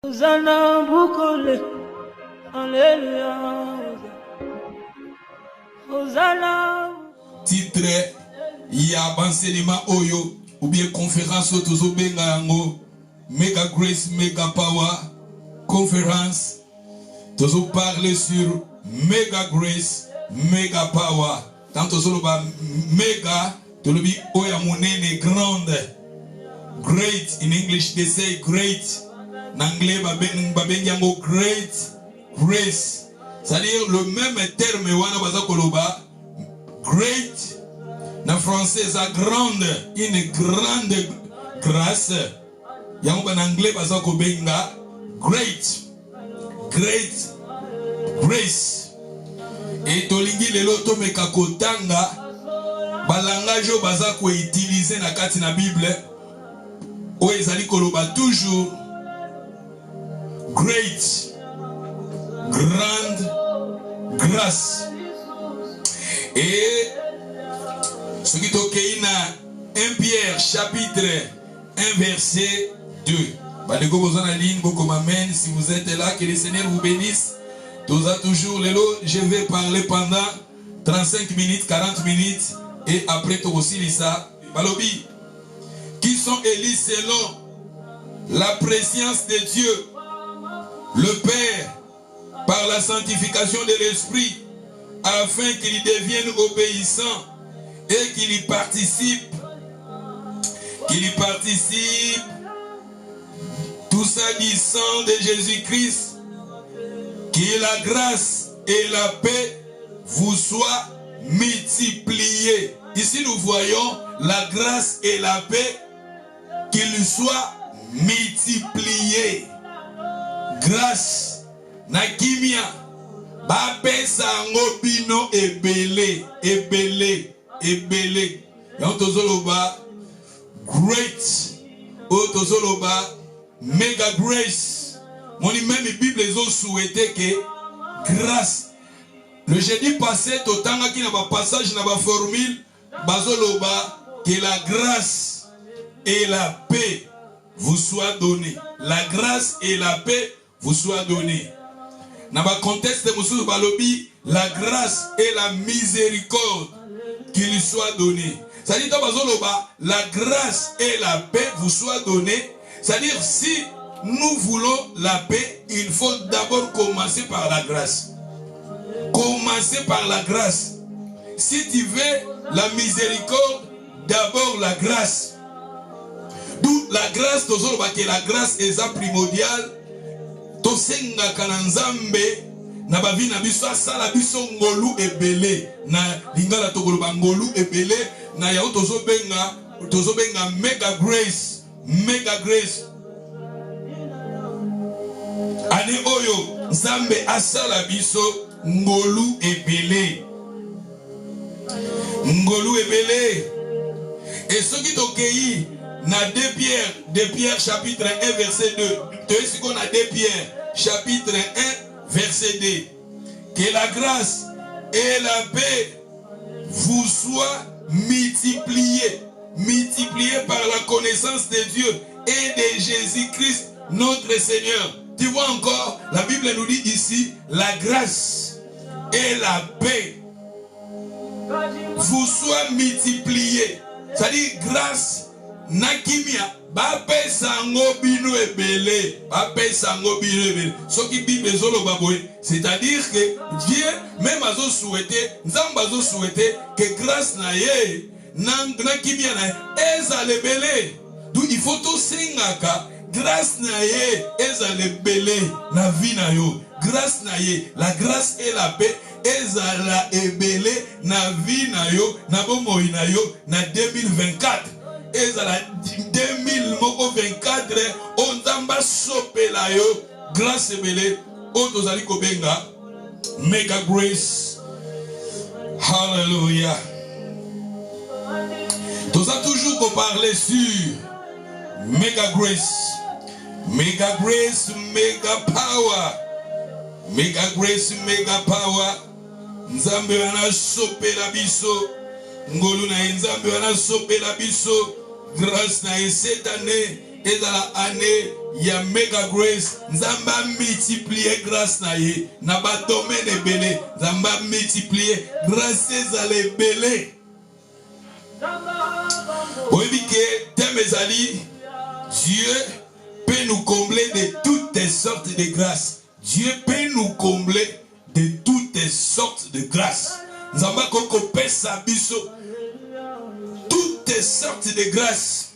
Hosanna Bukole, Alléluia. Hosanna. Titre, il y a enseignement Oyo, ou bien conférence autour benga yango, Mega Grace, Mega Power, conférence, toujours parler sur Mega Grace, Mega Power. Tant toujours ba Mega, tu le dis Oya monene grande, great in English they say great. En anglais, babengiango great grace. C'est-à-dire le même terme wana baza koloba great. En français, ça grande, une grande grâce. Yango en anglais baza kobenga great grace. Et tolingi lelo to meka kotanga balangage o baza ko utiliser na kati na Bible. O ezali koloba toujours great, grande grâce. Et ce qui est dans 1 Pierre chapitre 1 verset 2. Si vous êtes là, que le Seigneur vous bénisse. Toujours je vais parler pendant 35 minutes, 40 minutes. Et après tout aussi ça. Balobi, qui sont élus selon la préscience de Dieu, le Père, par la sanctification de l'Esprit, afin qu'il devienne obéissant et qu'il y participe, tout ça du sang de Jésus-Christ, que la grâce et la paix vous soient multipliées. Ici nous voyons la grâce et la paix qu'ils soient multipliées. Grâce na kimia ba pesa ngobino ebele ya tozoloba great o tozoloba mega grace. Mon même Bible les ont souhaité que grâce le jeudi passé totanga ki na ba passage na ba formule bazoloba que la grâce et la paix vous soient données. La grâce et la paix vous soient données. Dans le contexte de Moussou Balobi, la grâce et la miséricorde qui lui soient données. C'est-à-dire, la grâce et la paix vous soient données. C'est-à-dire, si nous voulons la paix, il faut d'abord commencer par la grâce. Commencer par la grâce. Si tu veux la miséricorde, d'abord la grâce. D'où la grâce, que la grâce est primordiale. Tosenga kananzambe na bavi na biso asala biso ngolu ebele na lingala tokoloba ngolu ebele na yao tozobenga mega grace ane oyo nzambe asala biso ngolu ebele et ce qui tokei na 2 Pierre chapitre 1 verset 2. Tu sais qu'on a 2 Pierre chapitre 1 verset 2. Que la grâce et la paix vous soient multipliées par la connaissance de Dieu et de Jésus-Christ notre Seigneur. Tu vois encore, la Bible nous dit ici, la grâce et la paix vous soient multipliées. C'est-à-dire grâce nakimia ba pesa ngobino ebele soki Bible ezoloba boye, c'est-à-dire que Dieu même azo souhaiter nzamba azo souhaiter que grâce na ye nakimia na ezale belé. Donc il faut to singaka grâce na ye ezale belé na vie na yo. Grâce na ye, la grâce et la paix ezala ebele na vie na yo, na bomoi na yo na 2024. Ezala 2024 on tamba sopela yo grâce ebele o tozali kobenga mega grace. Hallelujah. Toza toujours ko parler sur mega grace, mega power, mega grace, mega power. Nzambe wana sopela biso ngolu na nzambe wana sopela biso grâce na cette année et dans la année il y a méga grace nzamba multiplier grâce na ye na ba domaine belé nzamba multiplier grâce à les belé oyebi ke thème ezali Dieu peut nous combler de toutes sortes de grâces. Dieu peut nous combler de toutes sortes de grâces. Nzamba koko pesa biso toutes sortes de grâces.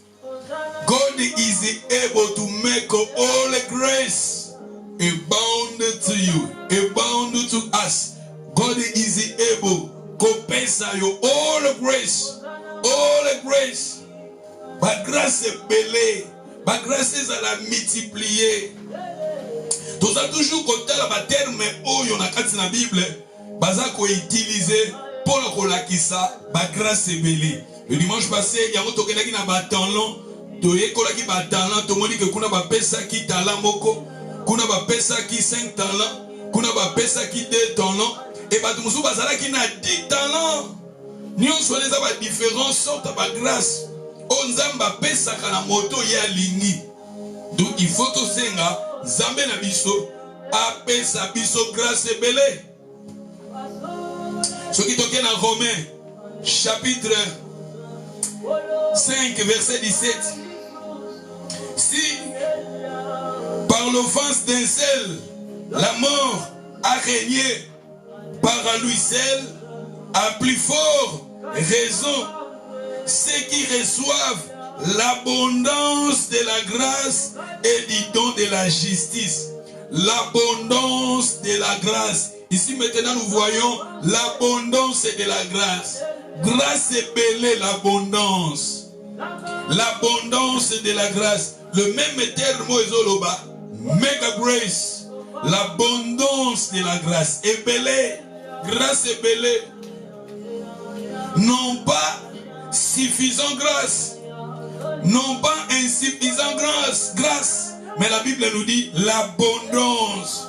God is able to make all grace abound to you, abound to us. God is able to pesa you all grace, all grace. Ba grâce belée. Ma grâce à la multiplier. Tout ça toujours côté la terme oyo na kati na Bible, baza ko utiliser pour la kolakisa ba grâce belé. Le dimanche passé, il y a autokenaki na ba talent, to yekolaki ba talent, to moni que kuna ba pesa ki talent moko, kuna ba pesa ki 5 talents, kuna ba pesa ki 2 talents et ba tumusu bazala ki na 10 talents. Nyon so les ba différentes sortes ba grâce. Onzamba pesa kana moto ya lingi. Donc il faut to senga zambe na biso a pesa biso grâce belé. Ce qui toque dans Romains chapitre 5 verset 17. Si par l'offense d'un seul la mort a régné, par lui seul à plus fort raison ceux qui reçoivent l'abondance de la grâce et du don de la justice. L'abondance de la grâce. Ici maintenant nous voyons l'abondance de la grâce. Grâce est belle l'abondance. L'abondance de la grâce. Le même terme ezoloba. Mega grace. L'abondance de la grâce est belle. Grâce est belle. Non pas suffisant grâce, non pas insuffisant grâce, mais la Bible nous dit l'abondance.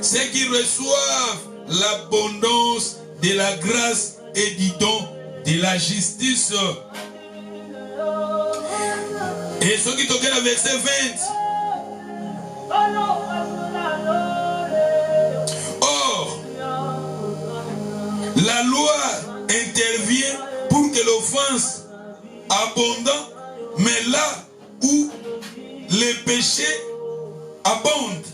Ceux qui reçoivent l'abondance de la grâce et du don de la justice. Et ce qui toque le verset 20. Or, la loi intervient pour que l'offense abondant, mais là où les péchés abondent,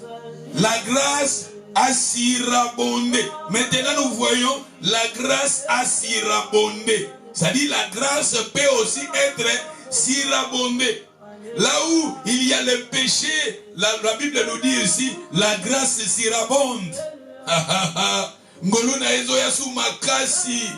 la grâce a surabondé. Maintenant nous voyons la grâce a surabondé. C'est-à-dire la grâce peut aussi être surabondée. Là où il y a le péché, la Bible nous dit ici, la grâce surabonde. Ngoluna ezo yasu makasi.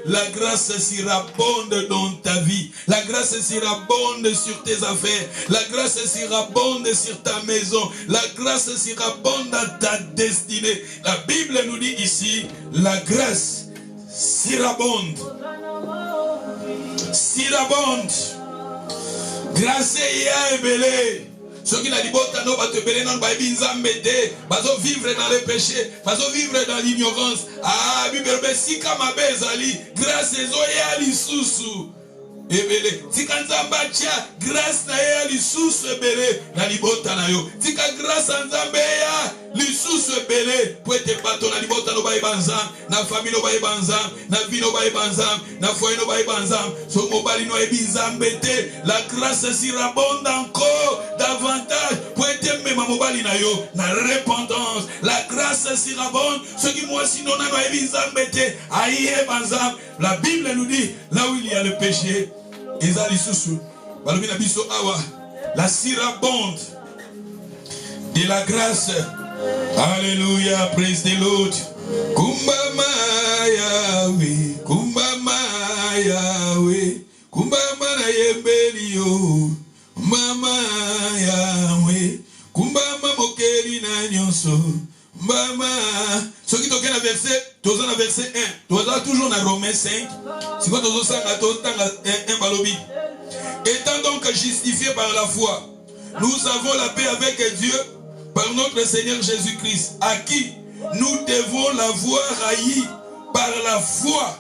La grâce surabonde dans ta vie. La grâce surabonde sur tes affaires. La grâce surabonde sur ta maison. La grâce surabonde dans ta destinée. La Bible nous dit ici, la grâce surabonde. Surabonde. Grâce et belé. Ceux qui n'ont pas vivre dans le péché, vivre dans l'ignorance. Ah, si grâce à l'Issousou. Tika nzamba tia grâce na ya lisusu ebele na libota na yo. Tika grâce nzambe ya lisusu ebele po ete bato na libota no baye banzam, na famille no baye banzam, na vie no baye banzam, na foyer no baye banzam. So mobali no ebi nzambe te, la grâce surabonde encore davantage po ete mema mobali na yo na repentance. La grâce surabonde, ce qui moi sinon na no ebi nzambe te, aye banzam. La Bible nous dit là où il y a le péché, la surabonde de la grâce. Alléluia, praise the Lord. Kumbama Yahweh, Kumbama Yahweh, Kumbama na yembelio, Kumbama Yahweh, Kumbama mokeli na nyonso. Mama, ce qui toque dans verset, tous dans verset 1, tous toujours dans Romains 5, c'est quoi tous dans 1 balobi. Étant donc justifiés par la foi, nous avons la paix avec Dieu par notre Seigneur Jésus-Christ, à qui nous devons l'avoir haï par la foi,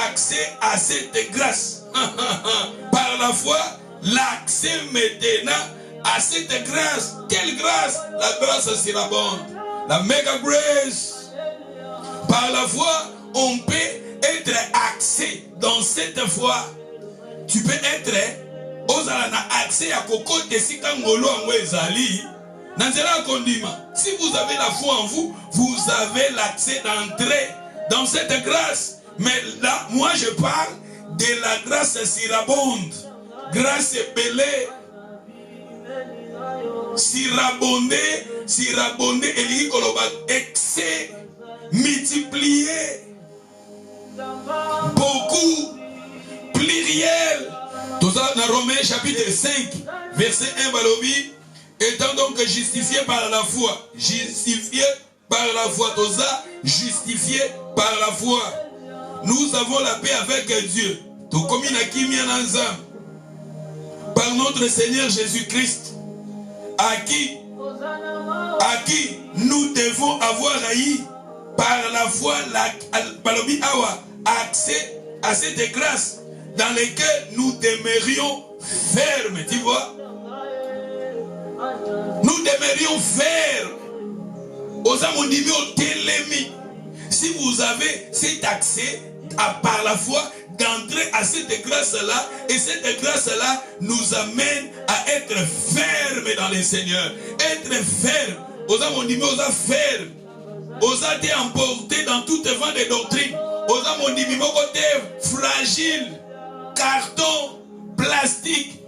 accès à cette grâce. Par la foi, l'accès maintenant à cette grâce. Quelle grâce? La grâce surabonde. La méga grace. Par la foi, on peut être axé dans cette foi. Tu peux être accès à Koko Tesika Ngolo Angwezali. Si vous avez la foi en vous, vous avez l'accès d'entrer dans cette grâce. Mais là, moi je parle de la grâce surabonde. Grâce belée. Surabondé, excès, multiplié, beaucoup, pluriel. Tout ça dans Romains chapitre 5, verset 1, Balobi, étant donc justifié par la foi, justifié par la foi, tout ça, justifié par la foi. Nous avons la paix avec Dieu, tout comme il a qui mis en ensemble, par notre Seigneur Jésus-Christ, à qui nous devons avoir par la foi accès à cette grâce dans laquelle nous demeurions fermes, tu vois. Nous demeurions fermes. Si vous avez cet accès par la foi d'entrer à cette grâce-là, et cette grâce-là nous amène à être fermes dans le Seigneur. Être ferme. Ferme. Osa été emporté dans toute vent de doctrine. Osa mon côté fragile, carton, plastique.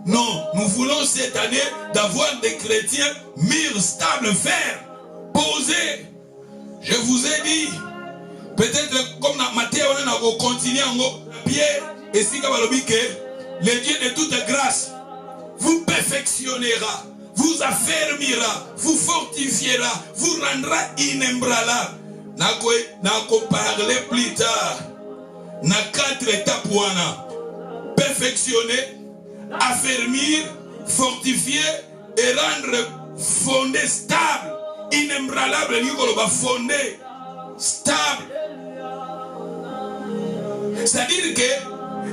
Non, nous voulons cette année d'avoir des chrétiens mûrs, stables, fermes, posés. Je vous ai dit, peut-être comme dans Matthieu, on a continué en Pierre et Sikabalobi que le Dieu de toute grâce vous perfectionnera, vous affermira, vous fortifiera, vous rendra inébranlable. Nako parler plus tard. Na 4 étapes. Perfectionner, affermir, fortifier et rendre fondé stable. Inébranlable, fondé, stable. C'est-à-dire que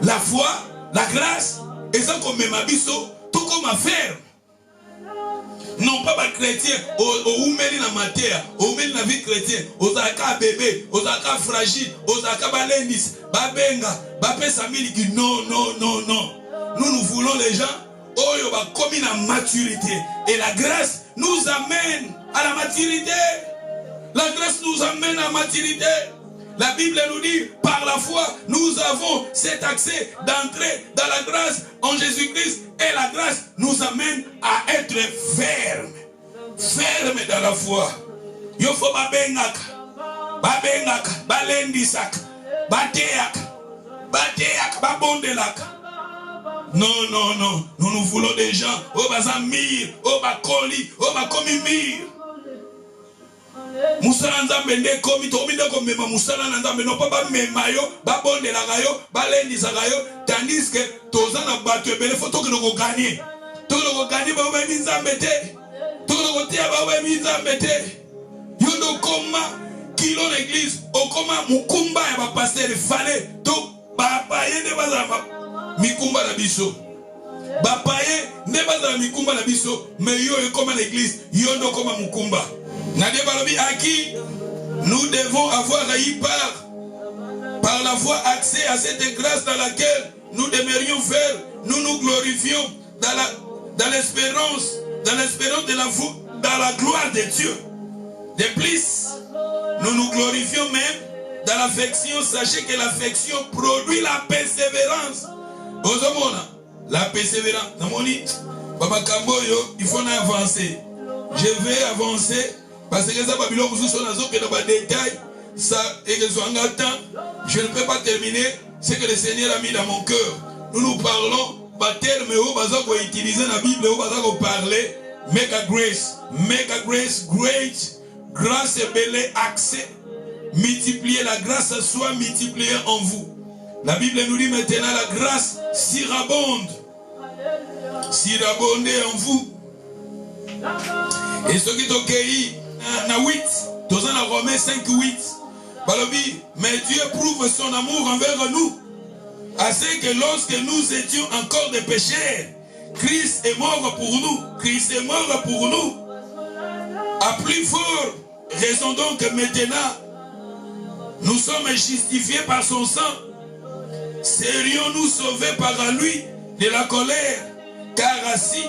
la foi, la grâce, et ça comme Mabiso, tout comme affaire. Non pas chrétien, au oumeli na matière, au oumeli na vie chrétienne, aux aka bébé, aux aka fragile, aux aka balendis, babenga, bapé samili, non. Nous voulons les gens, oh ba comme une maturité. Et la grâce nous amène à la maturité. La grâce nous amène à la maturité. La Bible nous dit, par la foi, nous avons cet accès d'entrer dans la grâce en Jésus-Christ. Et la grâce nous amène à être fermes. Fermes dans la foi. Yofo babengaka, balendisaka, bateaka, babondelaka. Non. Nous voulons des gens, oh bazamir, oh bakoli, oh bakomimir. Musala nzambe nde komi tokomi nde komema musala na nzambe no pa ba mema yo ba bondelaka yo ba lendisaka yo tandis que toza na bato ebele fo tokende koganye ba ba nzambe te tokende kotia ba ba nzambe te yo ndo koma kilo l'église okoma mukumba ya ba pasteur fale to ba paye nde bazama mikumba na biso ba paye nde bazama mikumba na biso mais yo ekoma l'église yo ndo koma mukumba. À qui nous devons avoir par la foi accès à cette grâce dans laquelle nous demeurions fermes, nous nous glorifions dans l'espérance de la foi, dans la gloire de Dieu. De plus, nous nous glorifions même dans l'affection. Sachez que l'affection produit la persévérance. La persévérance. Il faut avancer. Je vais avancer. Parce que ça, Babylone, vous sont dans les détails, ça, et que soit en temps, je ne peux pas terminer ce que le Seigneur a mis dans mon cœur. Nous parlons, terme où on va utiliser la Bible, où on va parler, mega grace, great, grâce et belle accès, multiplier la grâce soit multipliée en vous. La Bible nous dit maintenant la grâce surabonde en vous. Et ce qui est OK, na 8, dans Romains 5, 8, Balobi, mais Dieu prouve son amour envers nous. Assez que lorsque nous étions encore des pécheurs, Christ est mort pour nous. Christ est mort pour nous. À plus fort raison donc maintenant, nous sommes justifiés par son sang. Serions-nous sauvés par lui de la colère? Car ainsi,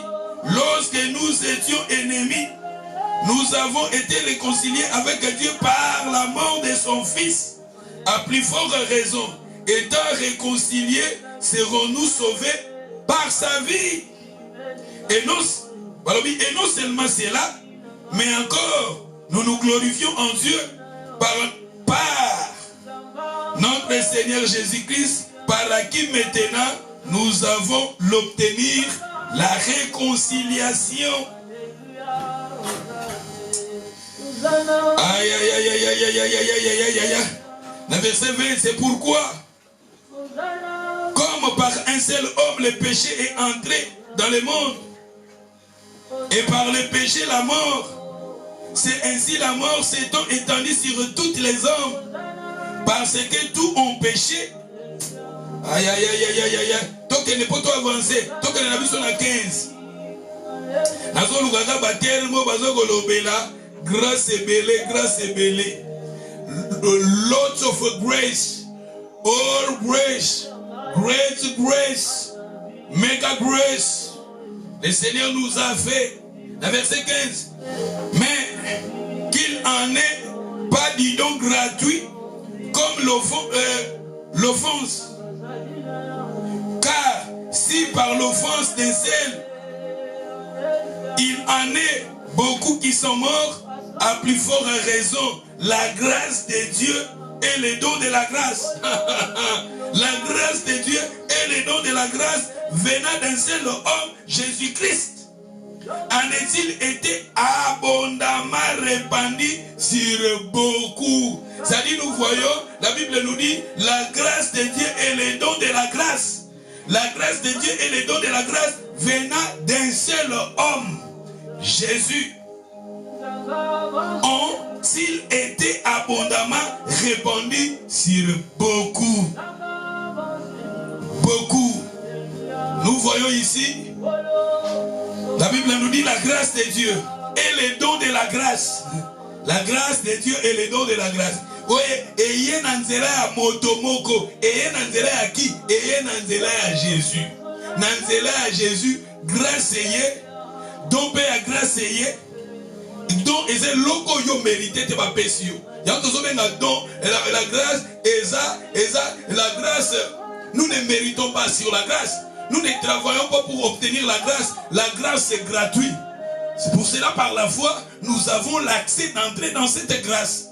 lorsque nous étions ennemis, nous avons été réconciliés avec Dieu par la mort de son Fils. À plus forte raison, étant réconciliés, serons-nous sauvés par sa vie. Et non seulement cela, mais encore, nous nous glorifions en Dieu par notre Seigneur Jésus-Christ, par qui maintenant nous avons l'obtenir la réconciliation. Aïe, aïe, aïe, aïe, aïe, aïe, aïe, aïe, aïe, aïe, aïe. Le verset 20, c'est pourquoi, comme par un seul homme le péché est entré dans le monde, et par le péché la mort, c'est ainsi la mort s'étant étendue sur tous les hommes, parce que tous ont péché. Aïe, aïe, aïe, aïe, aïe, aïe. Donc il n'est pas trop avancé. Donc il a vu sur la 15. Grâce et belé, grâce et belé. Lots of grace, all grace, great grace, mega grace. Le Seigneur nous a fait. La verset 15. Mais qu'il en ait pas dit donc gratuit comme l'offense. Car si par l'offense des seul, il en est beaucoup qui sont morts, à plus forte raison, la grâce de Dieu et les dons de la grâce. La grâce de Dieu et les dons de la grâce venant d'un seul homme, Jésus-Christ, en est-il été abondamment répandu sur beaucoup. C'est-à-dire, nous voyons, la Bible nous dit, la grâce de Dieu et les dons de la grâce. La grâce de Dieu et les dons de la grâce venant d'un seul homme, Jésus, ont-ils été abondamment répandus sur beaucoup. Beaucoup. Nous voyons ici, la Bible nous dit la grâce de Dieu et les dons de la grâce. La grâce de Dieu et les dons de la grâce. Oui, et il y a nanzela ya motomoko, et il y a nanzela ya qui, et il y a nanzela ya Jésus. Nanzela ya Jésus, grâce y donc ya grâce y donc et c'est loco yo mérité te va pesio. Y'a tout ça ben don la grâce la grâce nous ne méritons pas sur la grâce. Nous ne travaillons pas pour obtenir la grâce. La grâce c'est gratuit. C'est pour cela par la foi nous avons l'accès d'entrer dans cette grâce.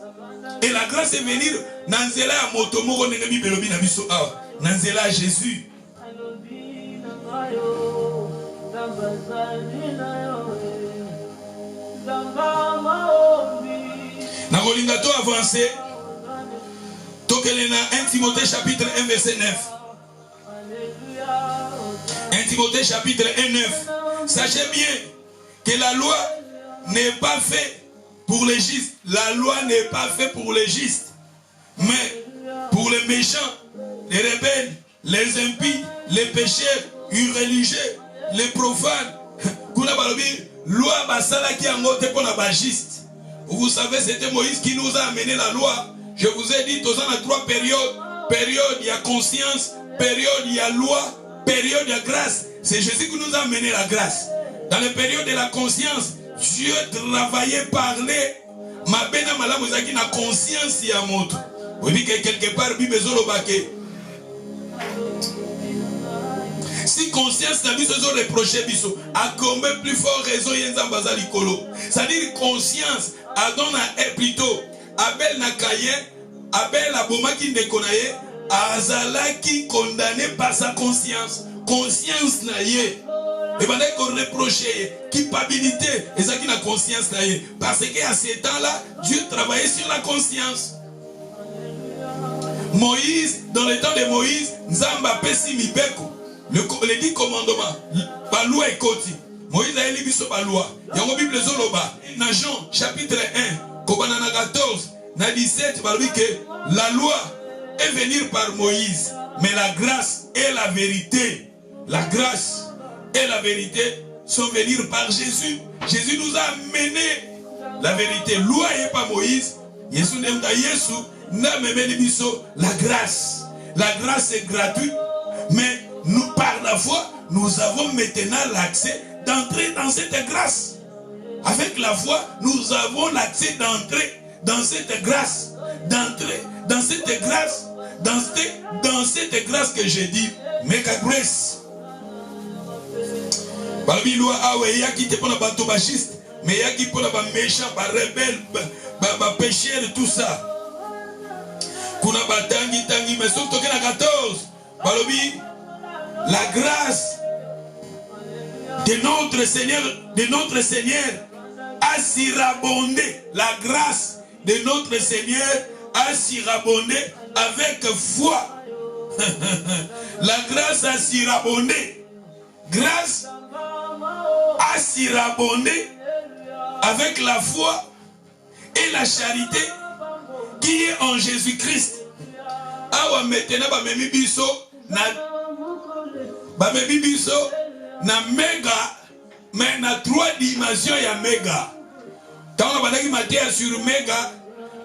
Et la grâce est venue nanzela ya motomoko nengemi belobi na biso awa. Nanzela Jésus. Nakolinga to avancer. Tokelena 1 Timothée chapitre 1 verset 9. 1 Timothée chapitre 1 9. Sachez bien que la loi n'est pas faite pour les justes. La loi n'est pas faite pour les justes, mais pour les méchants, les rebelles, les impies, les pécheurs, irreligieux, les profanes. Loi basala qui en gote pour la juste. Vous savez, c'était Moïse qui nous a amené la loi. Je vous ai dit, tous en a 3 périodes. Période, il y a conscience. Période, il y a loi. Période, il y a grâce. C'est Jésus qui nous a amené la grâce. Dans les périodes de la conscience, Dieu travaillait, parlait. Ma bena malamu zaki na conscience ya moto. Vous dites que quelque part, Bible zolo bake. Si conscience n'a biso zo reproché biso, a combien plus fort raison yenza bazali kolo. C'est-à-dire conscience, Adam na plutôt Abel na Caïn, Abel a boma qui ne connaît, azalaki condamné par sa conscience. Conscience na ye. Et bien qu'on reprochait culpabilité et ça qui n'a conscience na ye. Parce qu'à ce temps-là, Dieu travaillait sur la conscience. Moïse, dans le temps de Moïse, Nzamba pesi mibeko. Les 10 commandements, la loi est côté. Moïse a élu la loi. Il y a une Bible zoloba. Dans Jean chapitre 1, Kobana na 14, na 17, il dit que La loi est venue par Moïse, mais la grâce et la vérité, la grâce et la vérité sont venues par Jésus. Jésus nous a amené la vérité. Loi n'est pas Moïse. Jésus n'a la grâce. La grâce est gratuite, mais nous, par la foi, nous avons maintenant l'accès d'entrer dans cette grâce. Avec la foi, nous avons l'accès d'entrer dans cette grâce. D'entrer dans cette grâce. Dans cette grâce que j'ai dit, make a grace. Balobi loi awe yaki te pona bato bachiste, mais yaki pona ba méchant, ba rebelle, ba pécheur tout ça. Kuna batangi tangi mais sauf toke na 14. Balobi la grâce de notre Seigneur a surabondé. La grâce de notre Seigneur a surabondé avec foi. La grâce a surabondé. Grâce a surabondé avec la foi et la charité qui est en Jésus-Christ. Awa maintenant ba memi biso na méga, mais na 3 dimensions ya méga. Tant on a maté sur méga,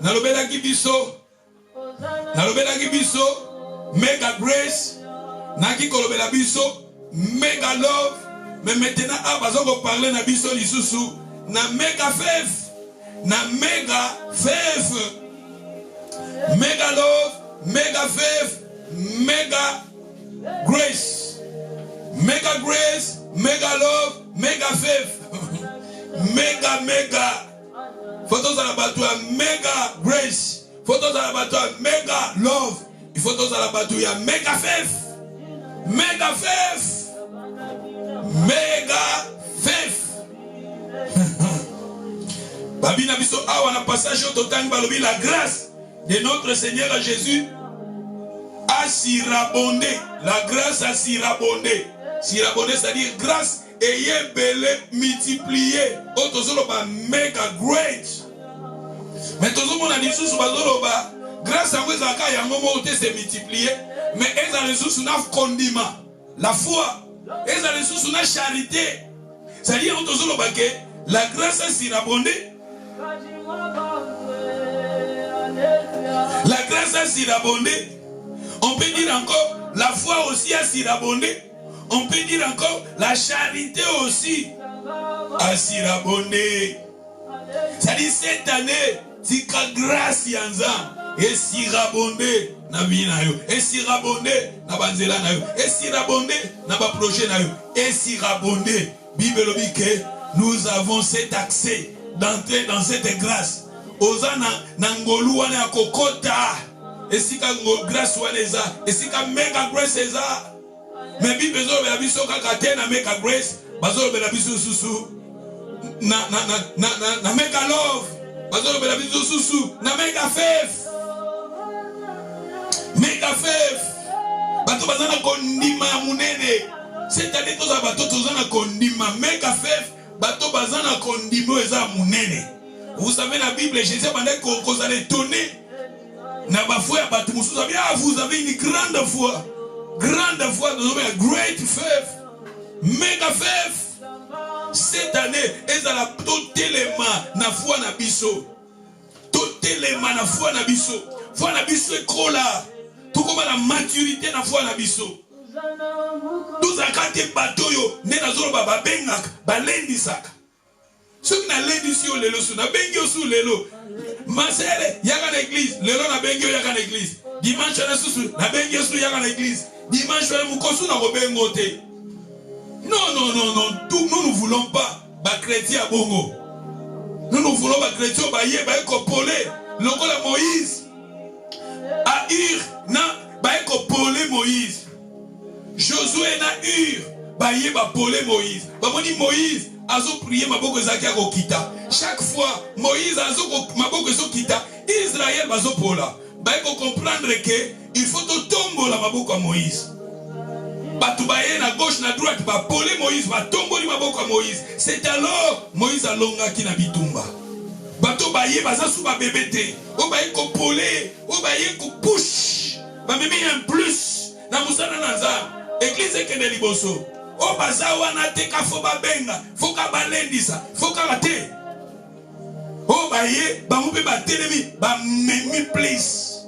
na lobelaki biso méga grace, na ki kolobela biso méga love, mais maintenant abazoko parler na biso lisusu na méga faith, méga love, méga faith, méga grace, méga love, méga faith, méga. Photos à la bateau méga grace, photos à la bateau méga love, photos à la bateau méga faith, méga faith. Babina biso awa na passage au total balobi la grâce de notre Seigneur Jésus a surabondé. La grâce a surabondé. Surabondé, c'est-à-dire grâce ayant belé multiplié. Otozoloba mega great. Mais tozomona lisusu bazoloba grâce à vous aka yango mo te se multiplier. Mais eza lisusu na condiment. La foi. Eza lisusu na charité. C'est-à-dire otozoloba que la grâce a surabondé. La grâce a surabondé. On peut dire encore la foi aussi a surabondé. On peut dire encore la charité aussi a surabondé. C'est-à-dire cette année, tika grâce yanza et surabondé na bina yo, et surabondé na banzela na yo, et surabondé na ba projet na yo, et surabondé. Bible dit que nous avons cet accès d'entrer dans cette grâce. Ozana nangolu wana kokota. Et si ka grâce wana eza, et si ka mega grace eza. Mais Bible zo be biso kakate na mega grace, bazo be biso susu na mega love, bazo be biso susu na mega faith. Mega faith. Bato bazana kondima munene. C'est-à-dire que bato tozana kondima mega faith. Bato bazana kondimo eza munene. Vous savez la Bible, Jésus bandait qu'on allait étonner. Na ba foi bato mususu bien vous avez une grande foi. Grande foi, nous avons une great faith. Mega faith. Cette année, ils ont tout élément na foi na biso. Tout élément na foi na biso. Foi na biso est trop là. Tout comme la maturité na foi na biso. Tous à quatre bateaux yo, ne na zolo ba bengak, ba lendi saka. Ceux qui na lendi si yo lelo su na bengyo su lelo. Masere yaka na église, lelo na bengyo yaka na église. Dimanche na susu na bengyo su yaka na église. Dimanche na mukosu na robengo te. Non, nous ne voulons pas ba chrétien bongo. Nous ne voulons pas chrétien ba ye ba ekopolé. Lokola Moïse a Ur na ba ekopolé Moïse. Josué na Ur ba ye ba polé Moïse. Ba moni Moïse azo prier maboko ezaki akokita. Chaque fois Moïse azo maboko ezo kita, Israël bazo pola. Ba eko comprendre que il faut tomber la maboko à Moïse. Batubaye na gauche na droite ba polé Moïse ba tomboli maboko à Moïse. C'est alors Moïse alonga ki na bitumba. Bato baye baza sous ba bébé te o baye ko polé o baye ko push ba mimi un plus na musana na nzambe église ekende liboso o baza wana te ka fo ba benga fo ka balendisa fo ka te o baye ba mu pe ba telemi ba memi place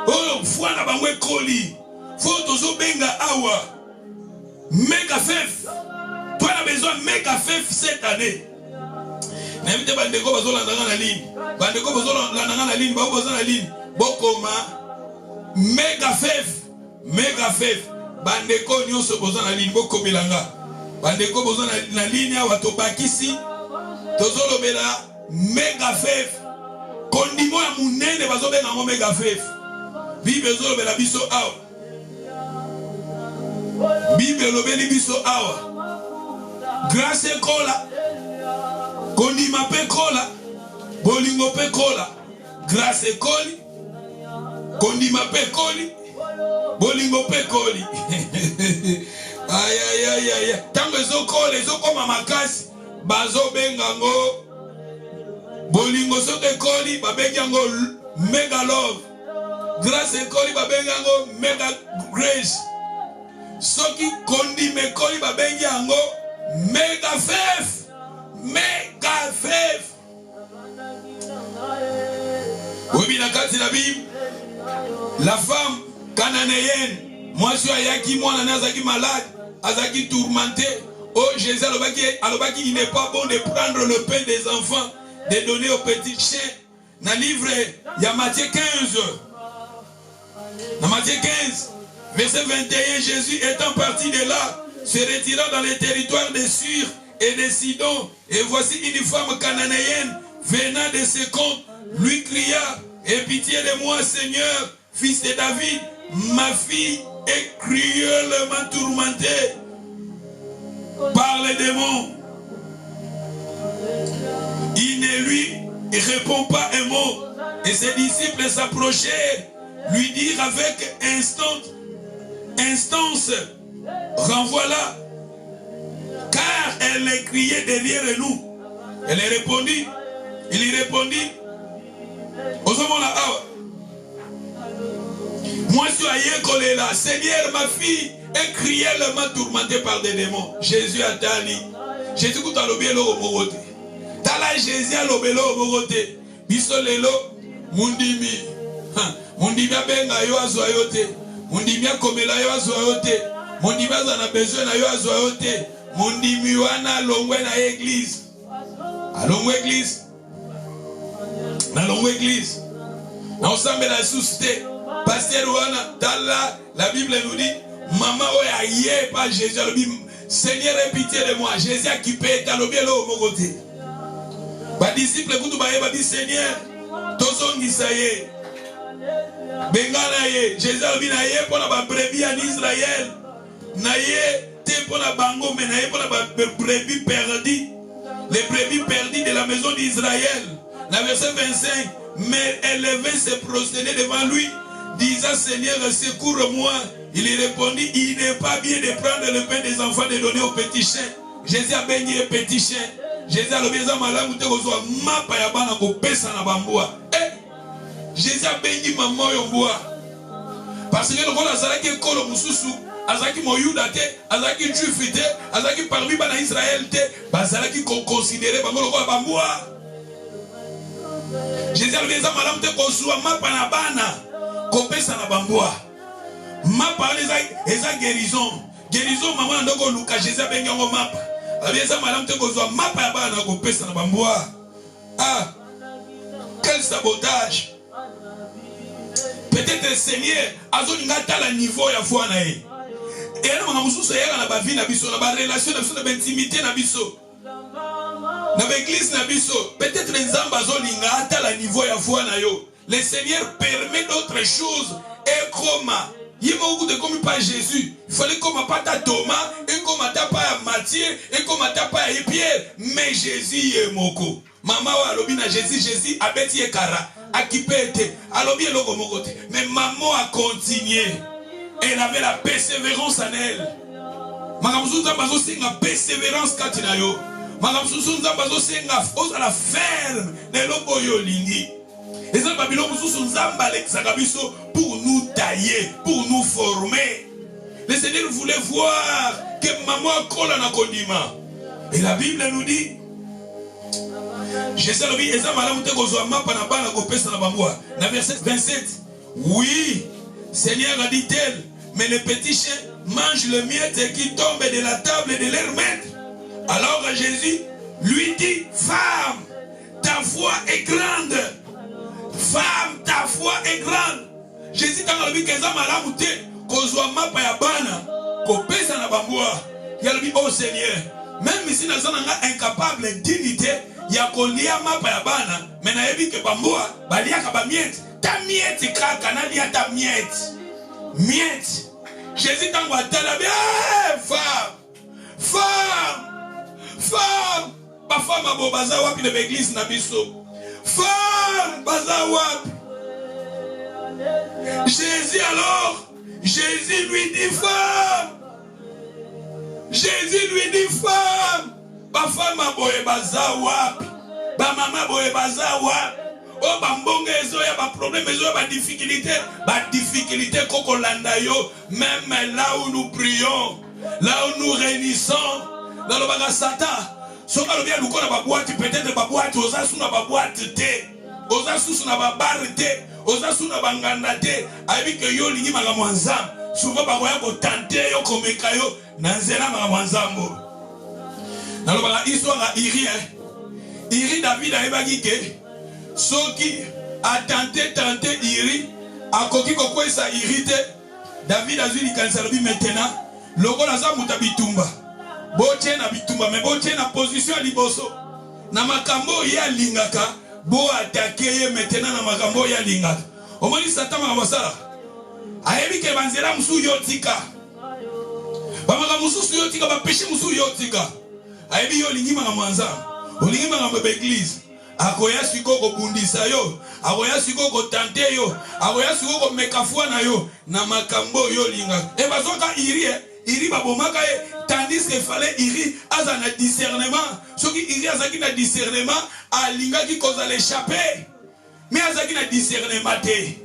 o fwana ba ngwe koli fo tozo benga awa mega fef toi na besoin mega fef cette année. N'invite pas de quoi besoin dans la ligne. Pas de quoi besoin dans la ligne. Pas besoin la ligne. Bokoma mega fef. Bandeko nyonso besoin la ligne. Boko bilanga. Bandeko besoin la ligne. Wato bakisi. Tozolo bela mega fef. Kondimo ya munene bazo benga mo mega fef. Bible zolo bela biso awa. Bible lobeli biso awa. Grâce kola. Kondima pe kola, bolingo pe kola, grâce koli, kondima pe koli, bolingo pe koli. Aïe. Tango ezo kola, ezo koma makasi, bazo bengango, bolingo soke koli, babengango mega love, grâce koli, babengango mega grace. Soki kondime koli, babengango mega fef. Mega fef. Oui, la Bible, la femme cananéenne, moi je suis ayaki, moi nazaki malade, azaki tourmenté. Oh Jésus, alobaki, il n'est pas bon de prendre le pain des enfants, de donner aux petits chiens. Dans le livre, il y a Matthieu 15. Dans Matthieu 15, verset 21, Jésus étant parti de là, se retirant dans les territoires de Sur et de Sidon, et voici une femme cananéenne venant de ses comptes, lui cria, aie pitié de moi Seigneur, fils de David, ma fille est cruellement tourmentée par les démons. Il ne lui répond pas un mot, et ses disciples s'approchaient, lui dirent avec instance, renvoie-la, car elle les criait derrière nous. Elle répondit, il lui répondit, moi je suis aïe kolela, Seigneur, ma fille est cruellement tourmentée par des démons. Jésus a dit, Jésus a dit, Tala Jésus a dit, biso lelo, mundimi, mundimi abenga yo azoyote, mundimi akomela yo azoyote, mundimi azana besoin na yo azoyote. Mundimi wana longwe na église. A longwe église. Na longwe église. Na ensemble la suscité. Pasteur wana dans la Bible nous dit maman oya yé pas Jésus le dit Seigneur aie pitié de moi. Jésus a kippé talobie lo mogote. Ba disciple kutu ba yé ba dit Seigneur tozongisa ye. Bengana ye. Jésus le dit na yé pour la brebis en Israël. Na yé pour la bango, mais pour la brebis perdue, les brebis perdues de la maison d'Israël. La verset 25, mais elle devait se prosterner devant lui, disant Seigneur, secours-moi. Il lui répondit, il n'est pas bien de prendre le pain des enfants et de donner aux petits chiens. Jésus a béni les petits chiens. Jésus a béni Jésus a béni maman yomboa. Parce que le rôle a été kolo mususu. Azaki moyuda te, azaki juif te, azaki parmi bana Israël te, bazalaki considéré bango loko bambua. Jésus a dit madame te kosua mapa na bana, kopesa na bambua. Mapa eza guérison. Guérison maman ndoko luka Jésus a bengi ngo mapa. Abeza madame te kosua mapa ya bana kopesa na bambua. Ah, quel sabotage. Peut-être Seigneur azoni ngata la niveau ya foi na ye. Et alors, on a besoin de vie, de relation, de intimité, de l'église, peut-être les ambazolinga à la niveau ya foi na yo. Le Seigneur permet d'autres choses. Et comme il m'a dit comme pas Jésus, il fallait comme pas ta Thomas, et comme pas Matthieu, et comme pas Pierre, mais Jésus est moko. Maman wa alobina Jésus a bêti et kara, a kipete, alobi e logo mokote. Mais maman a continué. Elle avait la persévérance en elle. Makamuzuza bazo singa persévérance katina yo. Makamsusu nzamba zo senga ozala ferme ne loko yo lingi. Et ça Babylone mususu nzamba alexaka biso pour nous tailler, pour nous former. Le Seigneur voulait voir que maman colle na kondima. Et la Bible nous dit Jésus dit eza malamu te kozwa mapa na bana kopesa na bamboa. Na verset 27. Oui, Seigneur a dit-elle, mais les petits chiens mangent le miette qui tombe de la table de leur maître. Alors Jésus lui dit, femme, ta foi est grande. Femme, ta foi est grande. Jésus t'a dit que eza malamu te kozwa mapa ya bana kopesa na bamboa. Il a dit, oh Seigneur, même si nous sommes incapables d'unité, il y a qu'on lia mapa ya bana, mais na yebi ke bamboa, balia ka ba miette. Ta miette kaka na lia ta miette. Miette. Jésus t'a dit, femme, femme, femme, ma femme a beau bazar wapi de l'église na biso. Femme, bazar wapi. Jésus alors, Jésus lui dit femme. Jésus lui dit femme. Ba femme a boye bazar wapi. Ba maman boye bazar wapi. Oh ba mbonge ezo ya ba problème ezo ya ba difficulté koko landa yo. Même là où nous prions, là où nous réunissons, dans le baga Satan. So ka lobia luko na ba boîte peut-être ba boîte oza suna ba boîte te. Oza suna ba bar te. Oza suna ba nganda te. Ayebi ke yo lingi makambo nzambe. Souvent ba koya ko tenter yo komeka yo na nzela makambo nzambe. Na lo baga histoire Iri Iri David ayebaki ke soki a tenté Iri akoki kokwesa Iri te. David azwi likanisa lobi maintenant lokola za muta bitumba boche na bitumba me boche na position ya liboso na makambo ya lingaka bo atake ye maintenant na makambo ya lingaka omoni Satan makabosala ayebi ke banzela musu yotika bamaka musu yotika bapeshi musu yotika ayebi yo lingi maka mwanza olingi maka beglise akoya siko ko bundisa yo akoya siko ko tante yo akoya siko ko mekafua na yo na makambo yo linga e bazoka Iri babomaka ye tandis que fallait Iri aza na discernement soki Iri azaki na discernement alinga ki koza l'échapper mais azaki na discernement te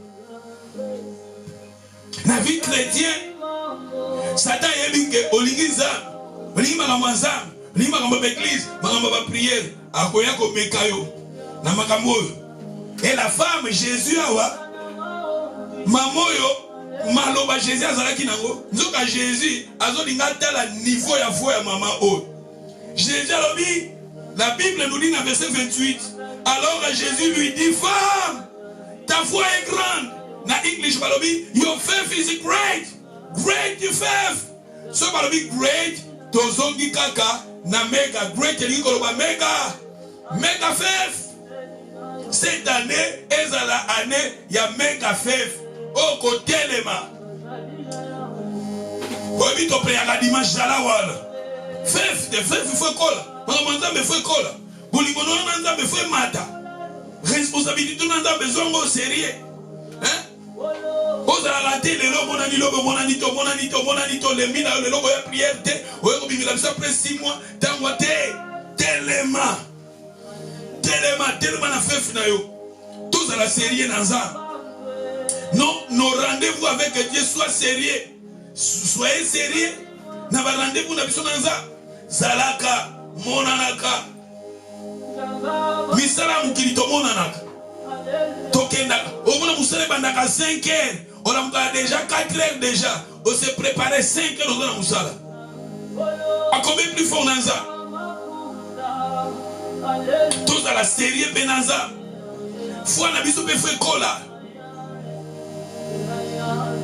na vie chrétien Satan yebinge olingi nzambe olingi makambo nzambe olingi makambo d'église makambo ba prière akoya ko mekayo na makambo oyo. Et la femme Jésus awa mamoyo maloba Jésus azalaki nango nzoka Jésus azolinga tala niveau ya foi ya mama oyo. Jésus alobi la Bible nous dit dans verset 28 alors Jésus lui dit femme ta foi est grande. Na English balobi your faith is great faith. So balobi great tozongi kaka na mega great elikoloba mega faith. Cette année est la année ya mega faith. Au côté lema. Obi to priya dimanche jala wala. Faith de faith il faut kola. Mamanza me faut kola. Bulimono nanza me faut mata. Responsabilité nanza bezongo sérieux. Hein? Oza la télé le monani to le mina le logo ya prière te. Oyo bibila bisa après 6 mois tangwa te. Telema na faith na yo. Tous à la sérieux nanza. Non, nos rendez-vous avec Dieu soient sérieux. Soyez sérieux. Na ba rendez-vous na biso nanza. Zalaka, monanaka. Misala mukilito monanaka. Tokenda. Omona musale bandaka 5 heures. On a déjà 4 heures déjà. On s'est préparé 5 heures dans la musala. A combien plus fort nanza? Tous à la sérieux benanza. Foi na biso pe fait kola.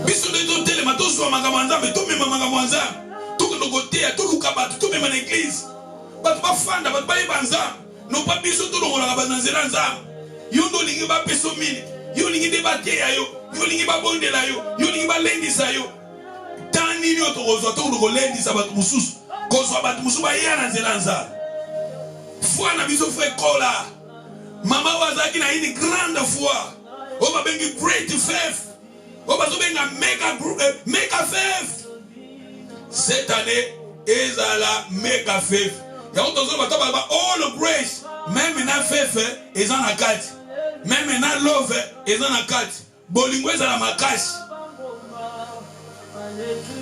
Biso de to tele mato so magamanza me to mema magamanza to ko ngotea to lukabatu to mema na église batu ba fanda batu ba ibanza no pa biso to longola banzela nza yo ndo lingi ba peso mini yo lingi débattre ya yo lingi ba bondela yo lingi ba lendisa yo tani ni to kozo to ko lendisa batu mususu kozo batu mususu ba yana nzela nza foi na biso fait kola mama wazaki na une grande foi o ba bengi great faith. Mega faith. Cette année est à la mega faith. Yango tozolo bataba all grace. Même na fefe eza na kati. Même na love eza na kati. Bolingo eza na makasi.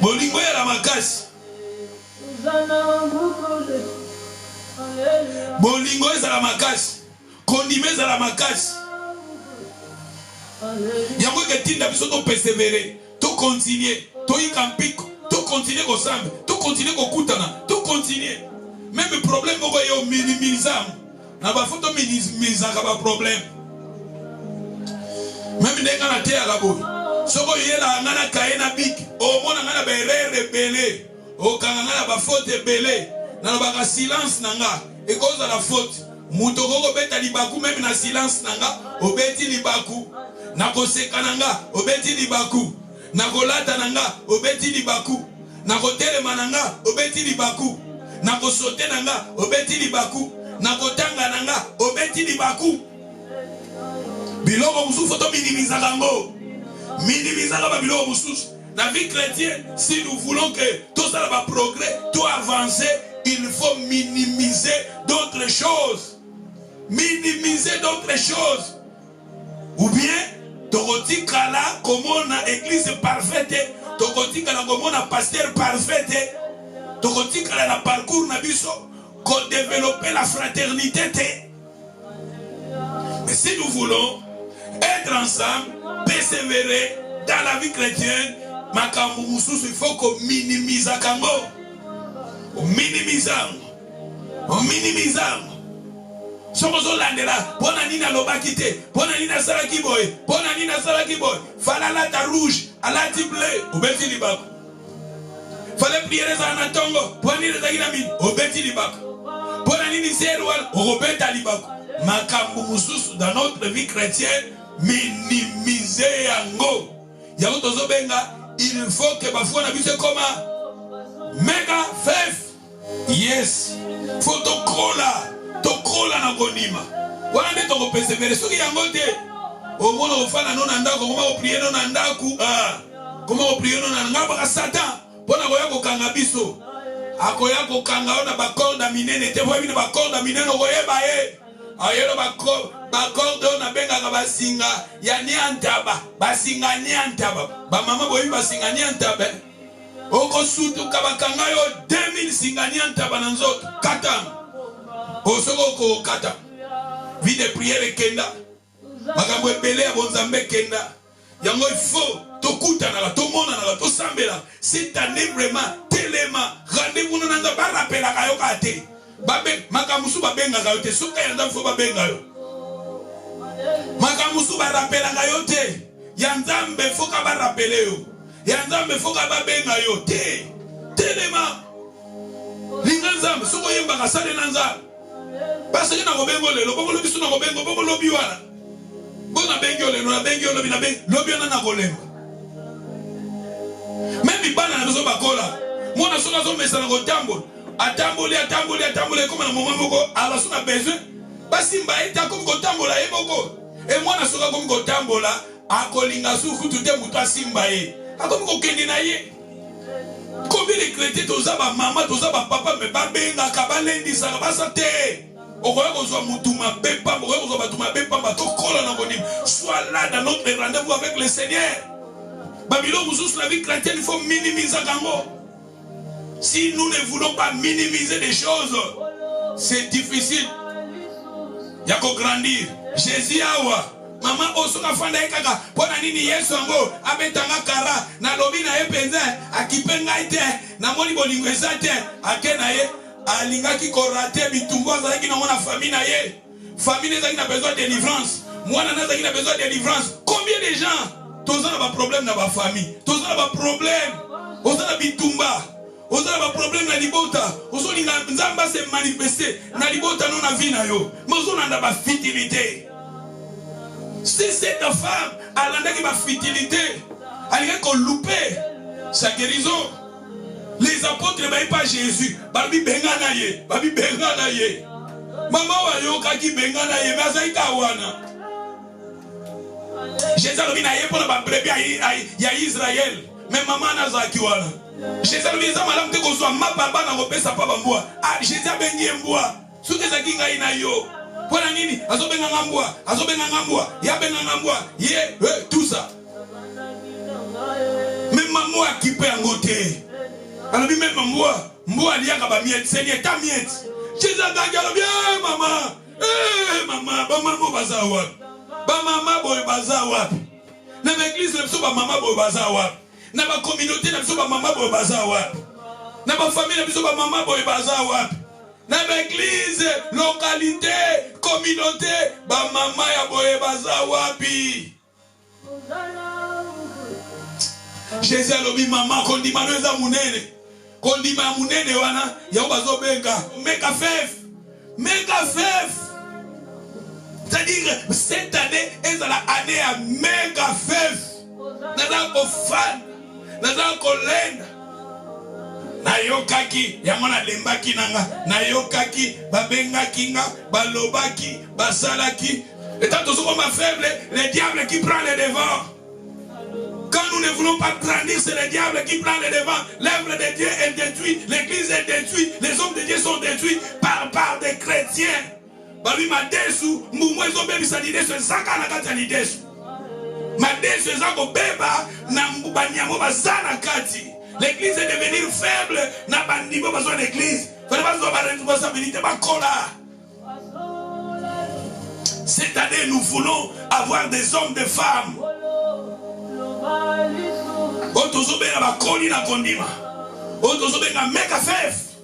Bolingo eza na makasi. Bolingo eza na makasi. Kondime eza na makasi. Yango ke tinda biso to persévérer, to continuer, to ikampiko, to continuer ko sambe, to continuer ko kutana, to continuer. Même problème moko yo minimizam. Na ba foto minimizaka ba problème. Même ndenga na te ala boy. Soko yela ngana kaena big, o mona ngana ba erreur belé, o kanga ngana ba faute belé. Na ba silence nanga, e cause la faute. Muto koko beta libaku même na silence nanga, obeti libaku. Nako sekananga, obeti libaku. Nako lata nanga, obeti libaku. Nako telema nanga, obeti libaku. Nako sote nanga, obeti libaku. Nako tanga nanga, obeti libaku. Biloko mususu foto minimizaka ngo. Minimizaka ba biloko mususu. La vie chrétienne, si nous voulons que tout ça va progrès, tout avancer, il faut minimiser d'autres choses. Minimiser d'autres choses. Ou bien, Tokoti Kala, comme on a église parfaite, Tokoti Kala, comme on a pasteur parfaite, Tokoti Kala, la parcours Nabiso, qu'on développe la fraternité. Mais si nous voulons être ensemble, persévérer dans la vie chrétienne, il faut qu'on minimise Kango. On minimise. On minimise. Somozo landela, pona nina lobakite, pona nina salaki boy, pona nina salaki boy, falala ta rouge, alati bleu, obeti libako. Fallait prier les anatongo, pona nina zakina min, obeti libako. Pona nina serwal, obeta libako. Makambu mususu dans notre vie chrétienne, minimiser yango. Yango tozo benga, il faut que bafou na bise koma mega fef. Yes, faut to kola. Tokola na konima wana nde toko persévérer soki yango te omona ofana no na ndako koma oprier no na ndaku koma oprier no na ngaba ka satan pona koya kokanga biso akoya kokanga ona ba corde minene te boyebi ba corde minene koyeba ye ayelo ba corde na benga ka basinga ya niantaba basinga niantaba ba mama boyebi basinga niantaba oko sutu kabakanga yo 2000 singa niantaba na nzoto katanga Osoko kata vie de prière kenda makambo ebele ya bonzambe kenda yango il faut tokutana la tomona na to sambela cette année vraiment telema rendez-vous nanga ba rappela kayo kate babe makamusu babenga kayo te suka yanda fo babenga yo makamusu ba rappela kayo te yanzambe fo ka ba rappele yo yanzambe fo ka ba benga yo te telema linganzambe soko yemba ka sale nanza. Parce que na kobengo lelo bokolo biso na kobengo bokolo biwana bona bengo lelo na bengo lobi na bengo lobi na kolemba même bana na biso bakola mona soka zo mesa na kotambola atamboli comme na moment moko ala sona besoin basi mba eta comme kotambola eboko e mona soka comme kotambola akolinga suku tute mutu asimba ye akomi kokende na ye. Combien de chrétiens toza ba mama toza ba papa me ba benga ka balendi sa ba sate okoya kozwa mutuma bepa okoya kozwa batuma bepa ba to kola na konim sois là dans notre rendez-vous avec le Seigneur. Babylone mususu la vie chrétienne il faut minimiser kango. Si nous ne voulons pas minimiser des choses, c'est difficile. Yako grandir. Jésus awa mama osoka fanda ekaka pona nini Yesu ngo abetanga kara na lobi na epenza akipenga ite na moni bolingo ezate akena ye alingaki korate bitumbo azaki na mona famille na ye famille ezaki na besoin de délivrance mwana na ezaki na besoin de délivrance. Combien de gens toza na ba problème na ba famille toza na ba problème oza na bitumba oza na ba problème na libota ozo linga nzamba se manifester na libota no na vie na yo mozo na ba fertilité. Si cette femme a la fertilité, elle a loupé sa guérison. Les apôtres ne pas Jésus. Babi bengana ye, babi bengana ye. Maman wa yo kaki bengana ye, mais ça wana. Jésus a dit na ye pour la brebis ya Israël. Mais maman na zaki wana. Jésus a dit, madame, te kozwa ma papa na kopesa papa mbwa. Ah, Jésus a bengi mbwa. Soki ezaki ngai na yo. Pona nini? Azobenga ngambwa, azobenga ngambwa, ya benga ngambwa, ye, tout ça. Même maman a kippé en côté. Alors même mbwa liaka ba miette, c'est lié ta miette. Jésus a dit, bien maman. Maman, ba maman baza wapi? Ba maman boy baza wapi? Na l'église le biso ba maman boy baza wapi? Na ba communauté na biso ba maman boy baza wapi? Na ba famille na biso ba maman boy baza wapi? Na ba église, localité, communauté, ba maman ya boy baza wapi? Jésus a lobi maman kondima no eza munene. Kondima munene wana ya bazo benga. Make a faith. Make a faith. C'est-à-dire, cette année est l'année à méga faith. Naza ko fan, naza ko lenda. Nayokaki, yamona lembaki nanga. Nayokaki, babengaki nga, balobaki, basalaki. Et tant que nous sommes faibles, le diable qui prend le devant. Quand nous ne voulons pas grandir, c'est le diable qui prend le devant. L'œuvre de Dieu est détruite, l'église est détruite, les hommes de Dieu sont détruits par des chrétiens. Babi madesu mumwezo bebi sadidesu ezaka na kati ya lidesu madesu ezako beba na mbanyamo bazana kati. L'église est devenir faible na bandimo besoin d'église fallait pas avoir la responsabilité bakola. Cette année nous voulons avoir des hommes, des femmes otozobena bakoli na kondima otozobena make a faith.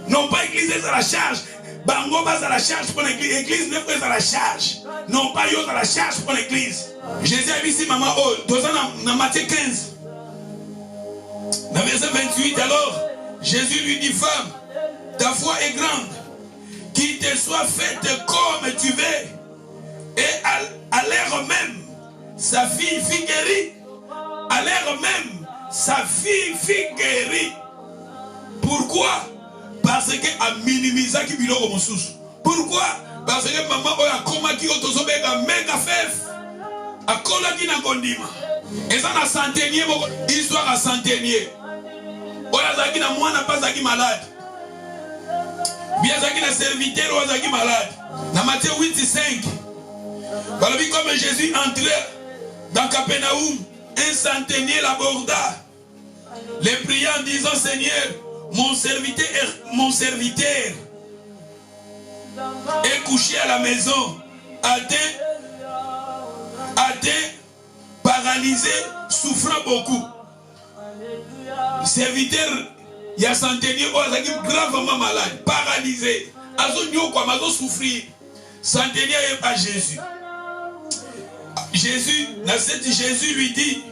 Non pas église à la charge. Bango bas à la charge pour l'église. L'église n'est pas à la charge. Non pas yo à la charge pour l'église. Jésus a dit ici, maman, oh, dans Matthieu 15. Dans verset 28, alors, Jésus lui dit, femme, ta foi est grande. Qu'il te soit faite comme tu veux. Et à l'heure même, sa fille guérie. À l'heure même, sa fille guérie. Pourquoi? Parce que a minimisé qui biloko mosusu. Pourquoi? Parce que maman oya komaki otozobeka mega fef. Akola ki na kondima. Eza na centenier moko histoire à centenier. Oya zaki na mwana pas zaki malade. Bien zaki na serviteur oya zaki malade. Na Matthieu 8:5. Balobi comme Jésus entrait dans Capernaum, un centenier l'aborda. Les priant disant Seigneur, mon serviteur est couché à la maison, atteint, paralysé, souffrant beaucoup. Le serviteur, il y a centenier qui est gravement malade, paralysé, azo souffrir. Centenier est pas Jésus. Jésus lui dit,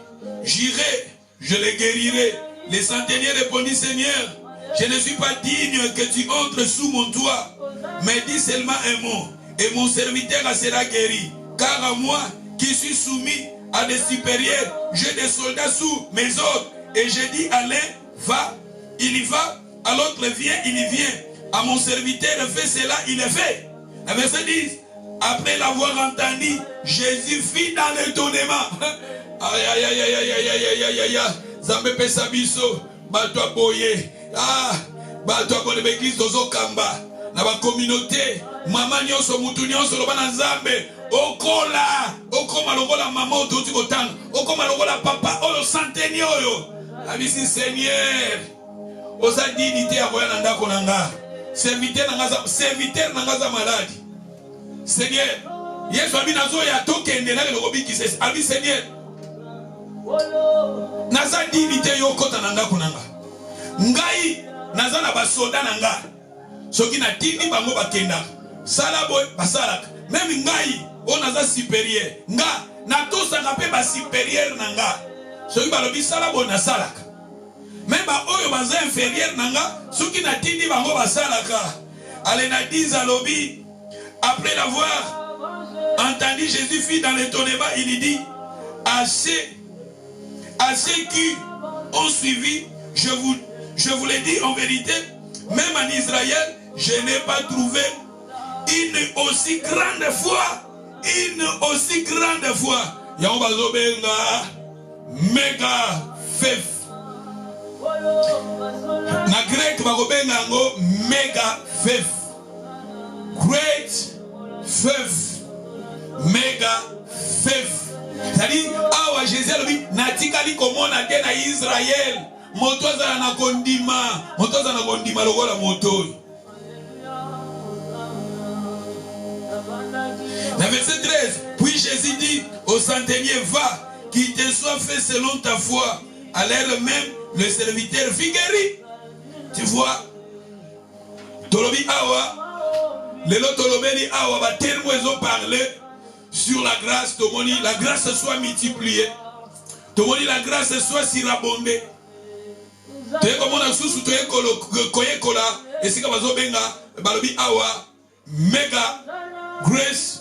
j'irai, je le guérirai. Le centenier répondit, Seigneur, je ne suis pas digne que tu entres sous mon toit, mais dis seulement un mot, et mon serviteur sera guéri. Car à moi, qui suis soumis à des supérieurs, j'ai des soldats sous mes ordres, et je dis à l'un, va, il y va, à l'autre, viens, il y vient. À mon serviteur, fais cela, il le fait. Le verset 10, après l'avoir entendu, Jésus fit dans l'étonnement. Aïe, aïe, aïe, aïe, aïe, aïe, aïe, aïe, aïe, Zambe pesa biso, bato boye. Ah, bato boye l'église dozo kamba. Na ba communauté, mama nyonso mutu nyonso loba na Nzambe. Okola, okoma lokola mama ototi kotanga. Okoma lokola papa oyo centenier oyo. Abisi Seigneur. Oza dignité ya koya na ndako na nga. Serviteur na nga za malade. Seigneur, Yesu abi nazo ya tokende na lokobi kisese. Abi Seigneur. Naza dignité yo kota na ndako na nga. Ngai naza na basoda na nga. Soki na tindi bango bakenda. Sala boy basalaka. Même ngai o naza supérieur. Nga na tosaka pe ba supérieur na nga. Soki balobi sala boy na salaka. Même ba oyo baza inférieur na nga, soki na tindi bango basalaka. Ale na diza lobi. Après l'avoir entendu, Jésus fit dans l'étonnement, il dit, à ceux qui ont suivi, je vous l'ai dit en vérité, même en Israël, je n'ai pas trouvé une aussi grande foi. Une aussi grande foi. Yaobazobenga, méga faith. Na grec bakobenga yango mega faith. Great faith. Mega faith. C'est-à-dire, awa Jésus alobi natikali komona te na Israël. Moto azala na kondima. Moto azala na kondima lokola moto. Dans verset 13, puis Jésus dit au centenier, va, qu'il te soit fait selon ta foi. À l'heure même, le serviteur fut guéri. Tu vois, Tolobi Awa, le lot Tolobeli Awa, va tellement ils ont parlé sur la grâce. Tomoni, la grâce soit multipliée. Tomoni, la grâce soit surabondée. Tu es comme on a sous tu es kola, et c'est comme ça, benga, balobi Awa, méga grace.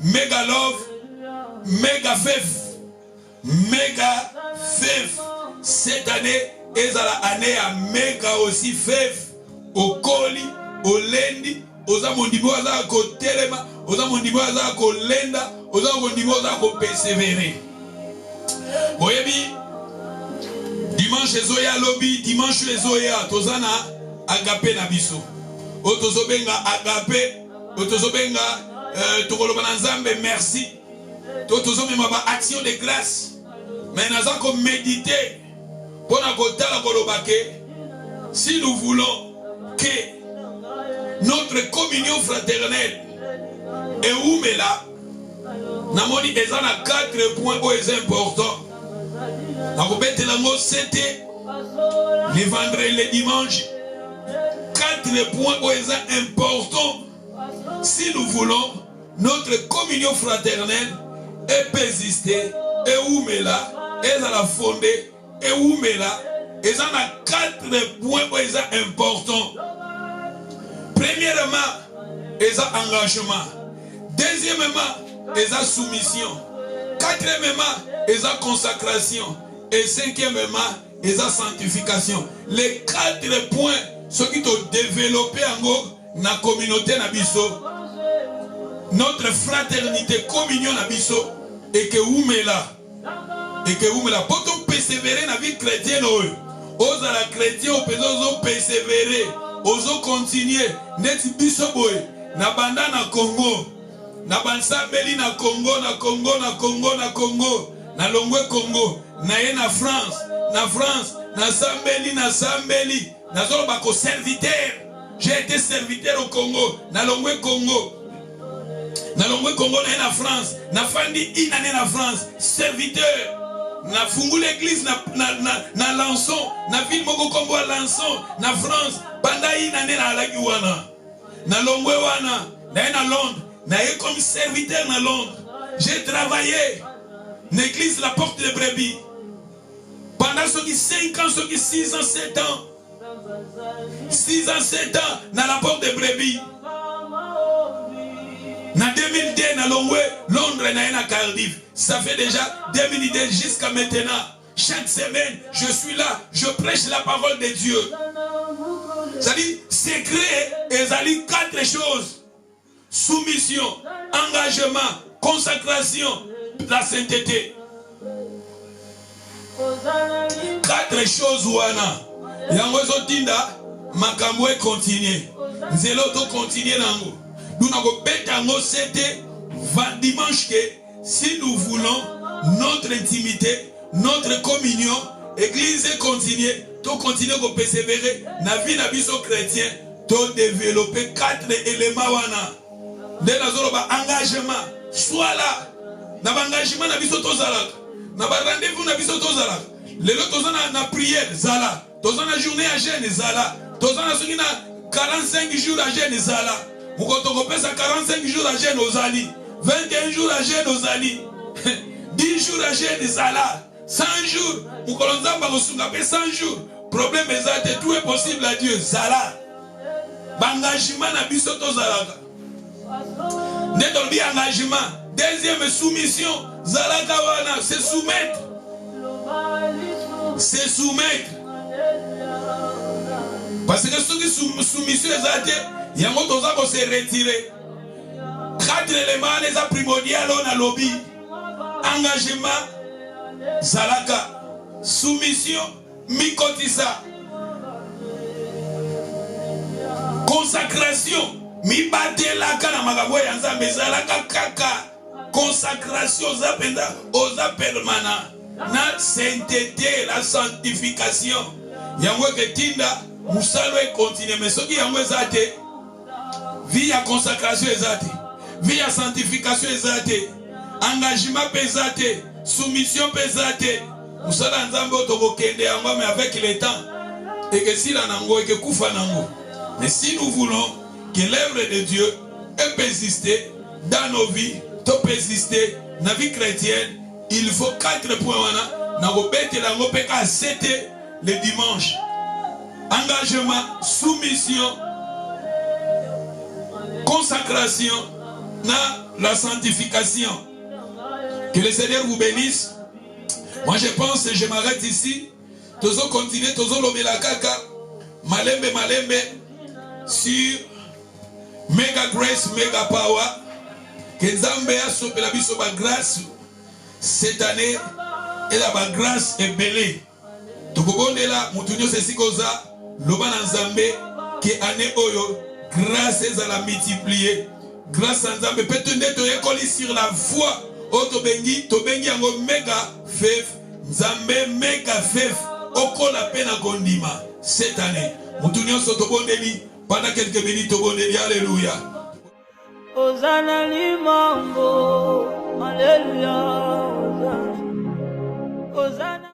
Mega love, mega faith, mega faith. Cette année est la année à mega aussi faith. Au Koli, au Lendi, aux amondibo à ko telema, aux amondibo à ko lenda, aux amondibo à ko persévérer. Oyebi, dimanche ezoya lobby, dimanche ezoya, tozana agape na biso. Otozobenga agape, otozobenga merci. Action de grâce. Mais nous avons médité pour si nous voulons que notre communion fraternelle et où mais là, namoni ezana 4 points importants. C'était les vendredis, les dimanches. 4 points importants. Si nous voulons notre communion fraternelle et persister, et où mais là, et à la fondée, et où mais là, et ça a 4 points importants. Premièrement, et ça engagement. Deuxièmement, et ça soumission. Quatrièmement, et ça consacration. Et cinquièmement, et ça sanctification. Les 4 points, ceux qui ont développé en gros, na communauté na biso, notre fraternité, communion na biso, et que oumela, pour qu'on persévérer na vie chrétienne, aux à la chrétienne, aux persévérer, aux continuer, net biso boy, na banda na Congo, na bansabeli na Congo, na Congo, na Congo, na Congo, na Longwe Congo, na France, na Sambeli, na zolo bako serviteur. J'ai été serviteur au Congo, na Longwe Congo. Na Longwe Congo, na France. Na Fandi une année na France. Serviteur. Na fungu l'église na Lançon. Na ville Moko Congo à Lançon. Na France. Banda une année na Alagiwana. Na Longwe Wana. Na Londres. Na comme serviteur na Londres. J'ai travaillé. Na l'église La Porte de Brebis. Pendant ceux qui 5 ans, ceux qui 6 ans, 7 ans. 6 ans, 7 ans, dans la porte de Brebis. En 2002, dans Londres, dans Cardiff. Ça fait déjà 2002 jusqu'à maintenant. Chaque semaine, je suis là, je prêche la parole de Dieu. C'est-à-dire, secret, et 4 choses. Soumission, engagement, consacration, la sainteté. 4 choses, Wana. Yangozo tinda makambo e continuer. Nzelo to continuer nango. Nous n'avons pas ngo c'était dimanche que si nous voulons notre intimité, notre communion, église continuer, to continuer ko persévérer na vie na biso chrétien, to développer 4 éléments wana. De la zolo ba engagement, soit là. Na ba engagement na biso to zalaka. Na ba rendez-vous na biso to zalaka. Les autres na prière zala. Tous la journée à jeûne zala. Tous na 45 jours à jeûne zala. Vous comptez 45 jours à jeûne aux ali. 21 jours à jeûne aux ali. 10 jours à jeûne zala. 100 jours. Vous comptez 100 jours. Problème est tout est possible à Dieu. Zala. Engagement na biso to zalaka. Netolbi engagement. Deuxième soumission. Zalaka wana se soumettre. Se soumettre. Parce que ceux qui sont soumission il y a un autre qui se retirer. 4 éléments les primordiaux dans le lobby. Engagement, zalaka, soumission, mikotisa. Consacration. Mi batelaka na makambo ya Nzambe ezalaka kaka. Consacration zapenda oza permanent. Na sainteté, la sanctification. Yango ketinda musalo e continue mais soki yango ezate. Vie ya consacration ezate. Vie ya sanctification ezate. Engagement pesate. Soumission pesate. Musala Nzambe otobokende yango mais avec le temps. Et que si la nango et que kufa nango. Mais si nous voulons que l'œuvre de Dieu ait persisté dans nos vies, to persister dans la vie chrétienne, il faut 4 points. Le dimanche. Engagement, soumission, consacration, la sanctification. Que le Seigneur vous bénisse. Moi je pense et je m'arrête ici. Tozo continuer, tozo lobela kaka. Malembe, malembe. Sur Mega Grace, Mega Power. Que Nzambe a sopé la biso ba grâce. Cette année, et la grâce est belle. Tokobonde la, mutunyo sesi koza. Loba na Nzambe, que année oyo, grâce est à la multiplier. Grâce à Nzambe, peut-être neto yekoli sur la foi. O tobengi yango mega fef. Nzambe mega fef. Oko la peine à gondima. Cette année, mutunyo sotobondeli. Pendant quelques minutes, tobondeli. Alléluia. Hosanna limango, Alléluia. Hosanna.